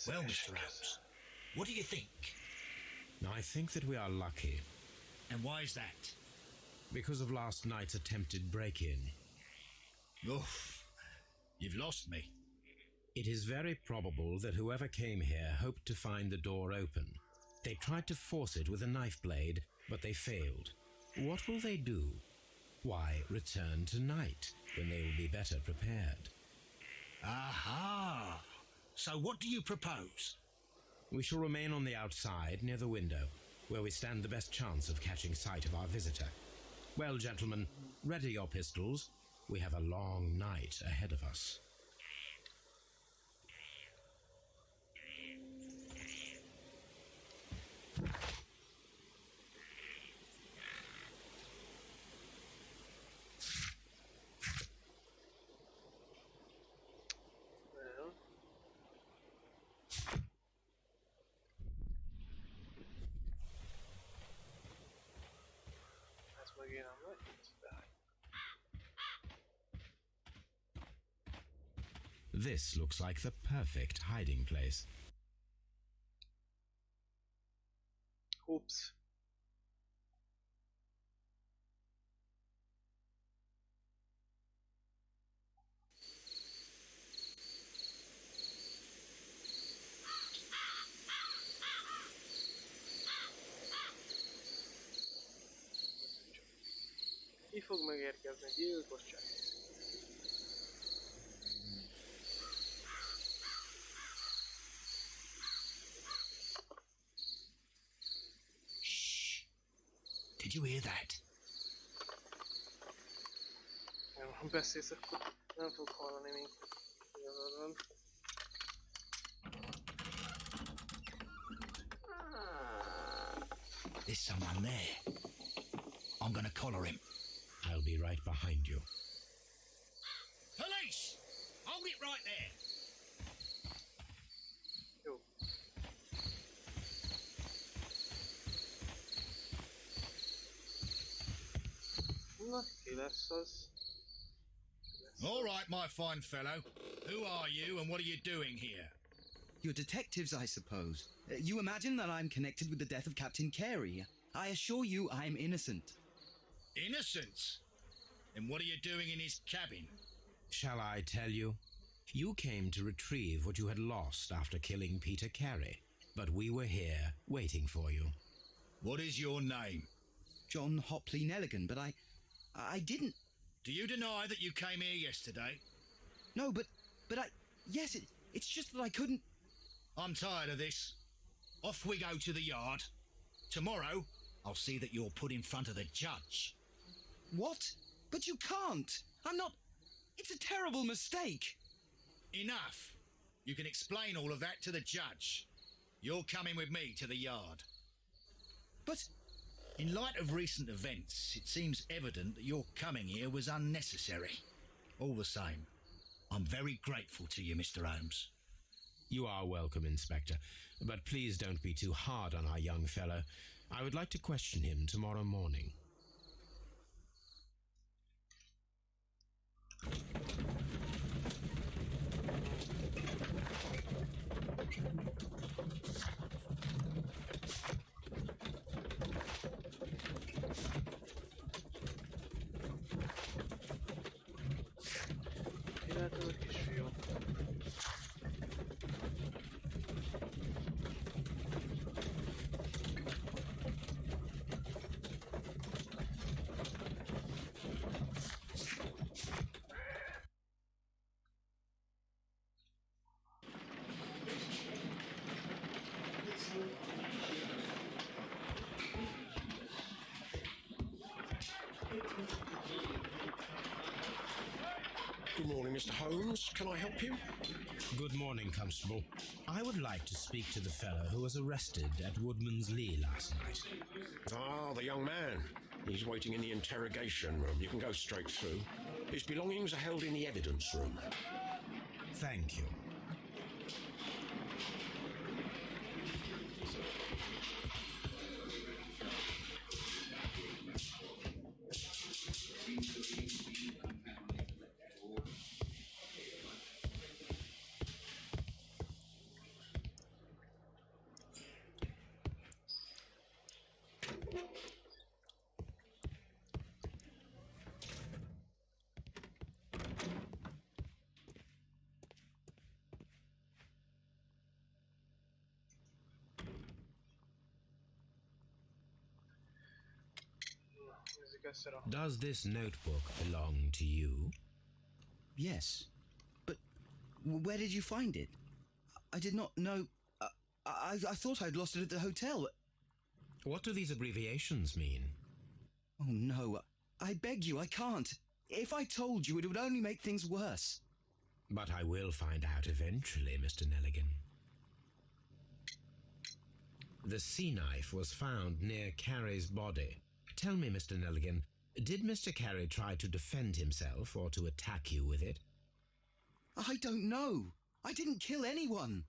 Well, Mr. Holmes, what do you think? I think that we are lucky. And why is that? Because of last night's attempted break-in. Oof, you've lost me. It is very probable that whoever came here hoped to find the door open. They tried to force it with a knife blade, but they failed. What will they do? Why, return tonight, when they will be better prepared. Aha! So what do you propose? We shall remain on the outside, near the window, where we stand the best chance of catching sight of our visitor. Well, gentlemen, ready your pistols. We have a long night ahead of us. Well, that's what again I'm looking about. This looks like the perfect hiding place. Oops. Ki fog megérkezni, gyilkos csekész. Shh! Did you hear that? Ha beszélsz, akkor nem fog hallani minket. Igazad van. There's someone there. I'm gonna collar him. I'll be right behind you. Police! Hold it right there! Jó. Na, ki lesz az? All right, my fine fellow. Who are you and what are you doing here? You're detectives, I suppose. You imagine that I'm connected with the death of Captain Carey. I assure you I'm innocent. Innocent? Then what are you doing in his cabin? Shall I tell you? You came to retrieve what you had lost after killing Peter Carey, but we were here waiting for you. What is your name? John Hopley Nelligan, but I didn't... Do you deny that you came here yesterday? No, but yes, it's just that I couldn't... I'm tired of this. Off we go to the yard. Tomorrow, I'll see that you're put in front of the judge. What? But you can't. I'm not... It's a terrible mistake. Enough. You can explain all of that to the judge. You're coming with me to the yard. But... In light of recent events, it seems evident that your coming here was unnecessary. All the same, I'm very grateful to you, Mr. Holmes. You are welcome, Inspector, but please don't be too hard on our young fellow. I would like to question him tomorrow morning. Ki lehet ez a kisfiú? Good morning, Mr. Holmes. Can I help you? Good morning, Constable. I would like to speak to the fellow who was arrested at Woodman's Lee last night. Ah, the young man. He's waiting in the interrogation room. You can go straight through. His belongings are held in the evidence room. Thank you. nézzük össze a... Does this notebook belong to you? Yes. But where did you find it? I did not know... I thought I'd lost it at the hotel. What do these abbreviations mean? Oh, no. I beg you, I can't. If I told you, it would only make things worse. But I will find out eventually, Mr. Nelligan. The sea knife was found near Carey's body. Tell me, Mr. Nelligan, did Mr. Carey try to defend himself or to attack you with it? I don't know. I didn't kill anyone.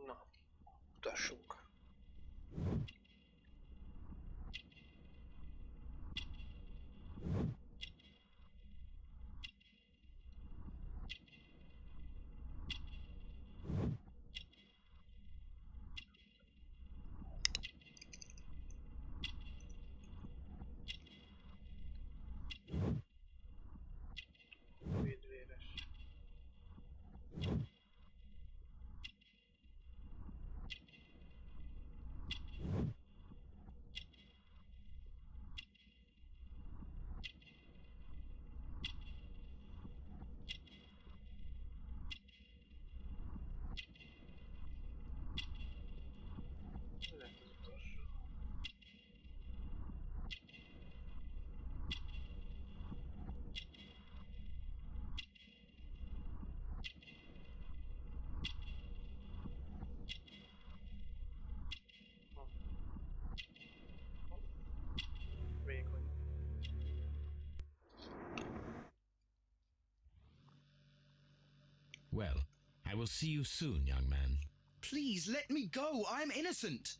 Na, mutassunk. Védvéres. Mi lett az utolsó? Vékony. Well, I will see you soon, young man. Please, let me go. I'm innocent.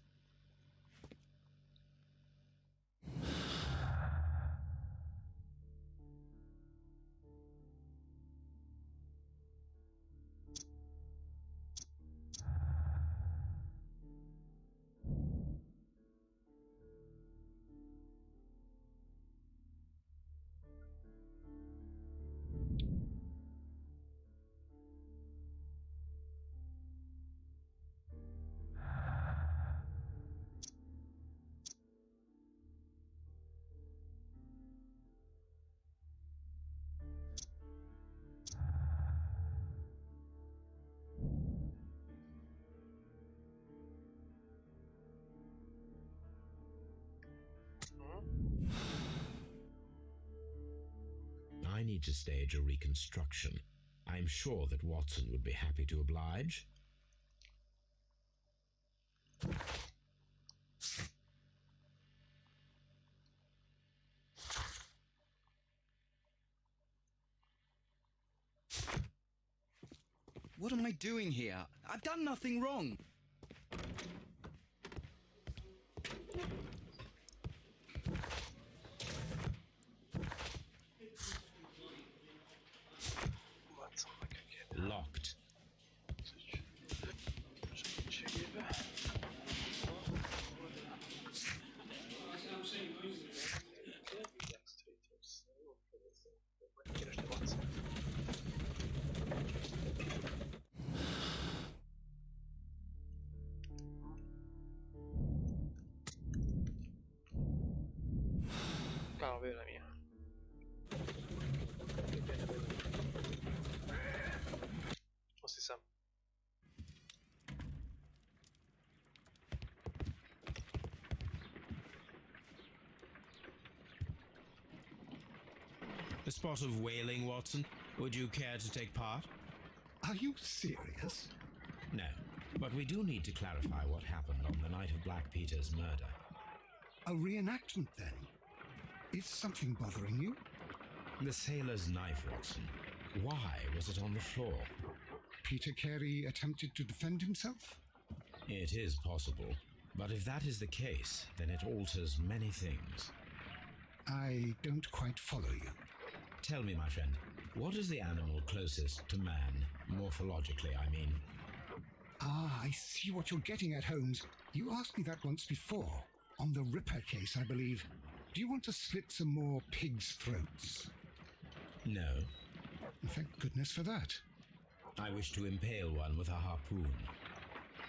I need to stage a reconstruction. I'm sure that Watson would be happy to oblige. What am I doing here? I've done nothing wrong. Watson meg kell kérni Locked. segítségébe. Megkeresni Watson. A véleménye. Azt hiszem. A spot of whaling, Watson. Would you care to take part? Are you serious? No, but we do need to clarify what happened on the night of Black Peter's murder. A reenactment, then? Is something bothering you? The sailor's knife, Watson. Why was it on the floor? Peter Carey attempted to defend himself? It is possible, but if that is the case, then it alters many things. I don't quite follow you. Tell me, my friend, what is the animal closest to man, morphologically, I mean? Ah, I see what you're getting at, Holmes. You asked me that once before. On the Ripper case, I believe. Do you want to slit some more pigs' throats? No. Thank goodness for that. I wish to impale one with a harpoon.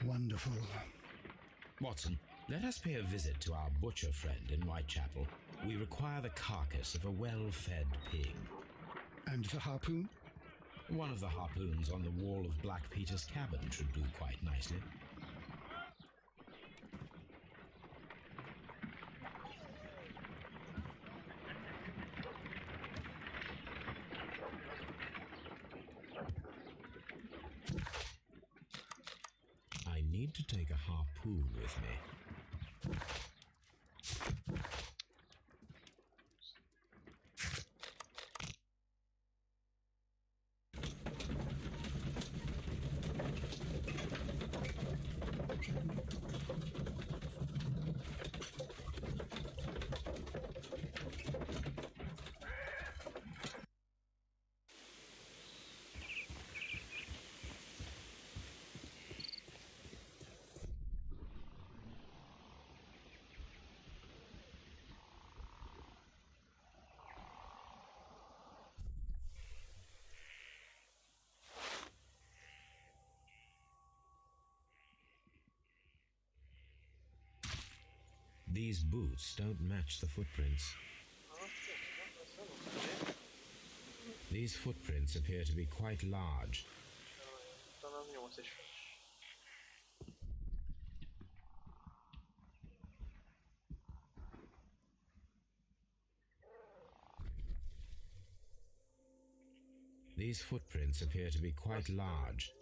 Wonderful. Watson, let us pay a visit to our butcher friend in Whitechapel. We require the carcass of a well-fed pig. And the harpoon? One of the harpoons on the wall of Black Peter's cabin should do quite nicely. I need to take a harpoon with me. These boots don't match the footprints. These footprints appear to be quite large. These footprints appear to be quite large.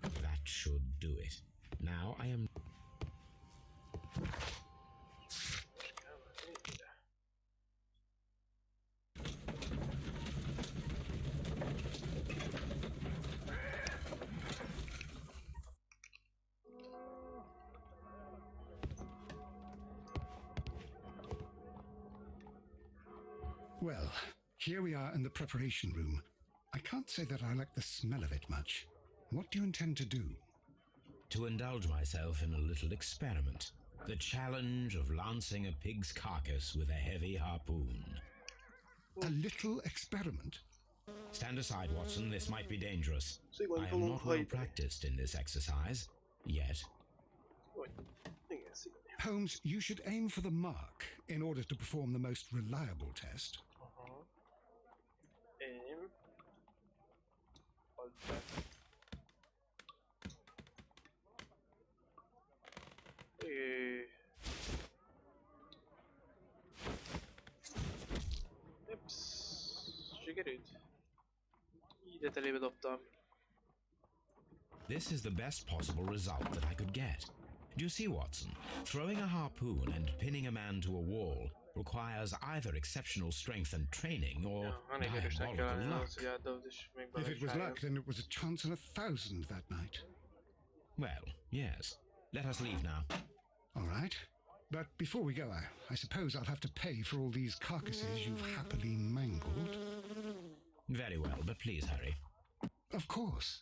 That should do it. Now I am... Well, here we are in the preparation room. I can't say that I like the smell of it much. What do you intend to do? To indulge myself in a little experiment. The challenge of lancing a pig's carcass with a heavy harpoon. A little experiment? Stand aside, Watson. This might be dangerous. So you want I to am go not well hide? practiced in this exercise. Yet. Igen, szigorú. Holmes, you should aim for the mark in order to perform the most reliable test. Aim. Hold back. Sikerült. Ide telébe dobtam. This is the best possible result that I could get. Do you see, Watson? Throwing a harpoon and pinning a man to a wall requires either exceptional strength and training or Ja, van egy erősnek kell diabolical lenni luck. ahhoz, hogy átdobd és még If it was beleszálljon. luck, then it was a chance in 1,000 that night. Well, yes. Let us leave now. All right. But before we go, I suppose I'll have to pay for all these carcasses you've happily mangled. Very well, but please hurry. Of course.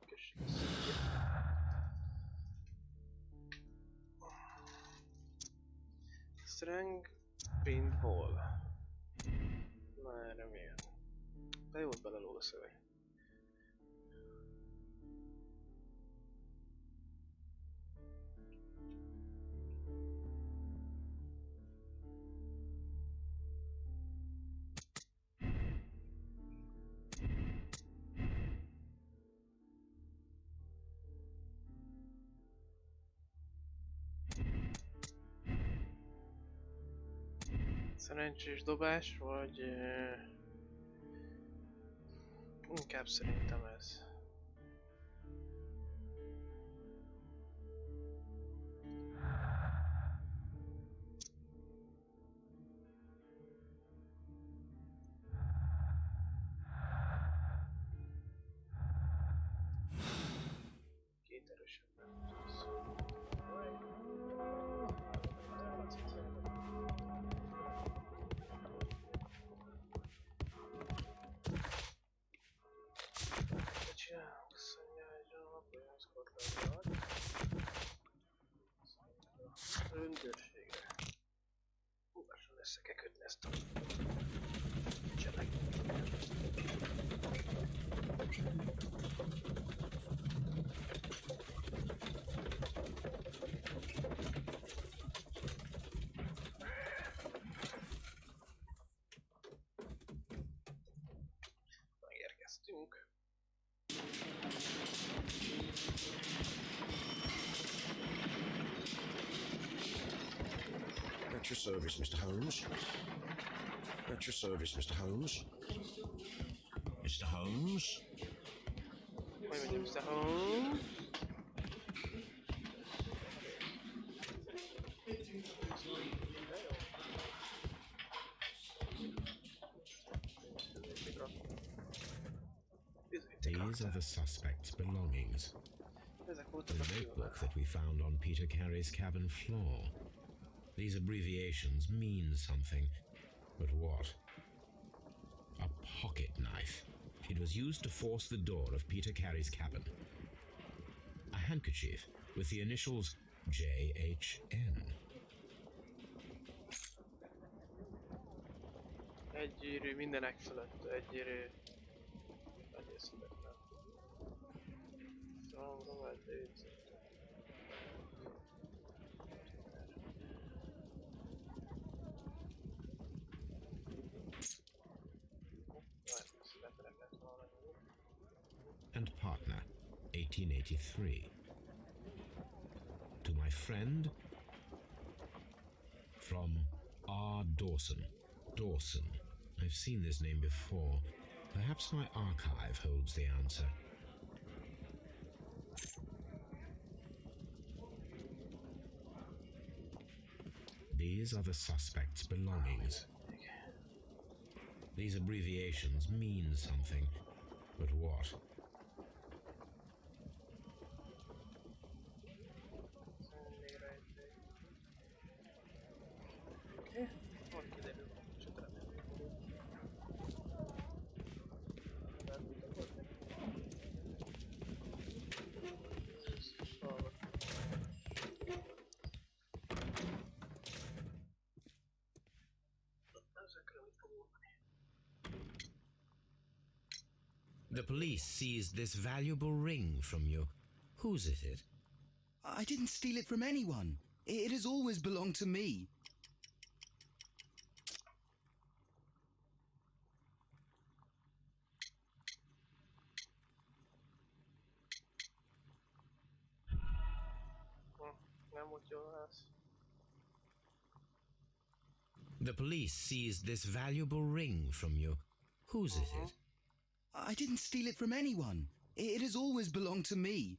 Kössük a széket. Strength paintball. Na erre milyen? De jót belelóg a szöveg. Szerencsés dobás, vagy inkább szerintem ez. Két erősebben. Össze kell kötni ezt a cselek. Megérkeztünk. At your service, Mr. Holmes. At your service, Mr. Holmes. Mr. Holmes? Majd mondjam, Mr. Holmes. These are the suspect's belongings. Ezek The voltak a notebook filmek. that we found on Peter Carey's cabin floor. These abbreviations mean something, but what? A pocket knife. It was used to force the door of Peter Carey's cabin. A handkerchief with the initials JHN. Egyérű mindenek fölött, egyérű. Egyérszületlen. Számomra egyérű. And partner, 1883. To my friend, from R. Dawson. Dawson. I've seen this name before. Perhaps my archive holds the answer. These are the suspect's belongings. These abbreviations mean something, but what? Majd kiderül, csak remélem. The police seized this valuable ring from you. Whose is it? I didn't steal it from anyone. It has always belonged to me. Nem volt jó az. The police seized this valuable ring from you. Whose is it? I didn't steal it from anyone. It has always belonged to me.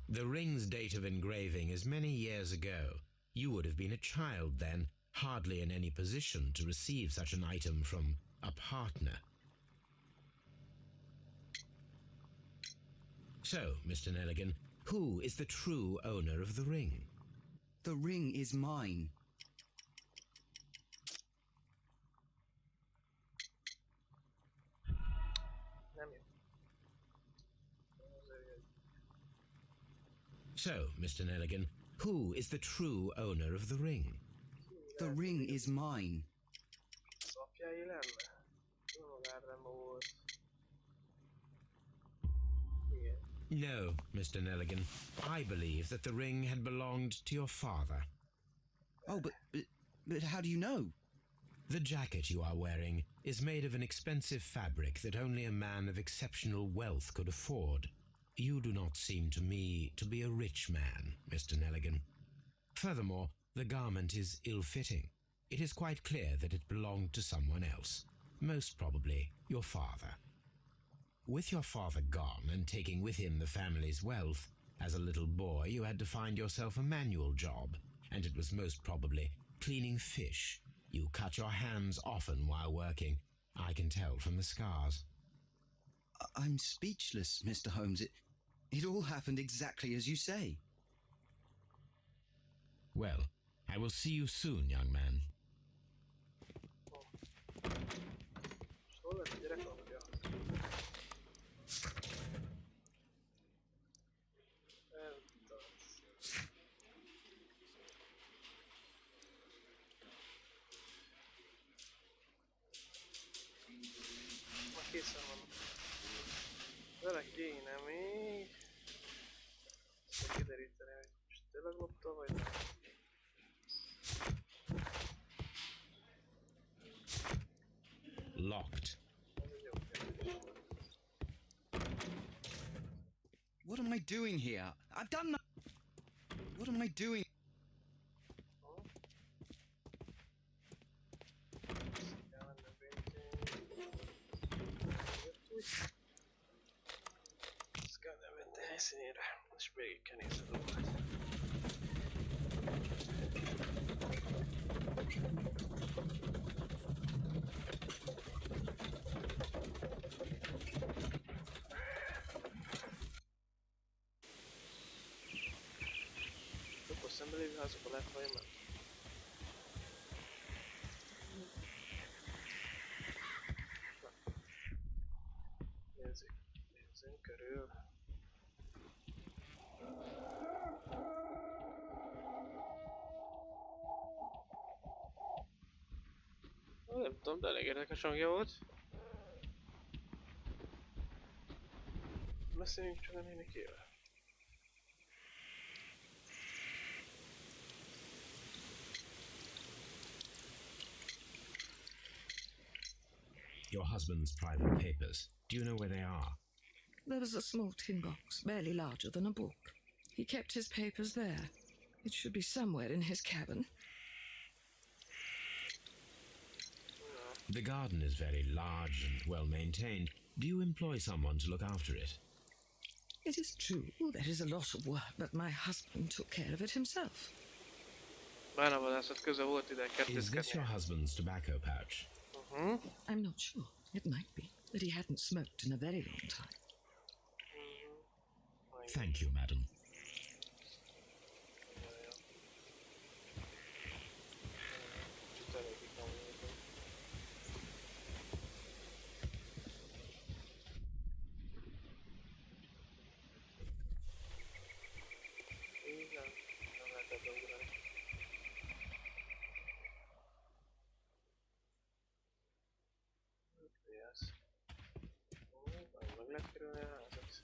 The ring's date of engraving is many years ago. You would have been a child then, hardly in any position to receive such an item from a partner. So, Mr. Nelligan, who is the true owner of the ring? The ring is mine. Nem jó. So, Mr. Nelligan, who is the true owner of the ring? The ring is mine. Szapjai lenne? Jó, nem volt. Igen. No, Mr. Nelligan. I believe that the ring had belonged to your father. Oh, but how do you know? The jacket you are wearing is made of an expensive fabric that only a man of exceptional wealth could afford. You do not seem to me to be a rich man, Mr. Nelligan. Furthermore, the garment is ill-fitting. It is quite clear that it belonged to someone else, most probably your father. With your father gone and taking with him the family's wealth, as a little boy you had to find yourself a manual job, and it was most probably cleaning fish. You cut your hands often while working. I can tell from the scars. I'm speechless, Mr. Holmes. It all happened exactly as you say. Well, I will see you soon, young man. És hol lett a gyerek apja? készen van. Vele kéne még... kideríteni, hogy most tényleg lopta, vagy nem. Locked. Ez egy jó kérdés. What am I doing here? I've done no- What am I doing? Kell mennem ezt kell levenni helyszínére, és végig kell nézni a dolgokat. Akkor szembe lévő házakba lehet vajon menni? Nézzünk körül. Nem tudom, de elég érdekes hangja volt. Beszéljünk csak a nénikével. Your husband's private papers. Do you know where they are? There was a small tin box, barely larger than a book. He kept his papers there. It should be somewhere in his cabin. The garden is very large and well maintained. Do you employ someone to look after it? It is true, there is a lot of work, but my husband took care of it himself. Bánavadászat köze volt ide Is this your kertészkedni. husband's tobacco pouch? I'm not sure. It might be, but he hadn't smoked in a very long time. Thank you, madam. Kicsit elég kikamolódom. Így nem lehet ebbe ugrani. Mi ez? Meg lehet kerülni a házat.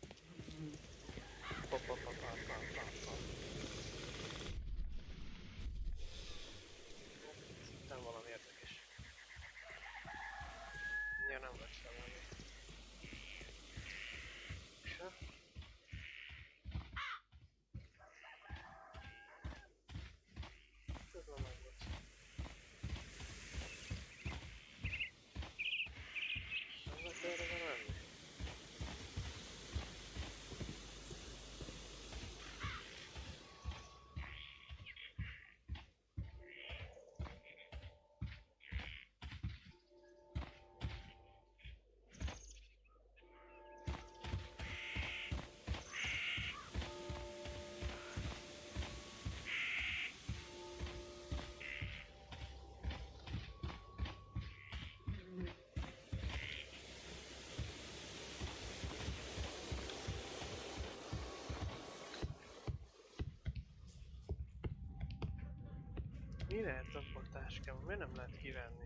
Nem valami érdekes. Ja, nem lesz valami. Se? Ez nem meg volt. Nem lehet erre menni. Mi lehet a táskában? Miért nem lehet kivenni?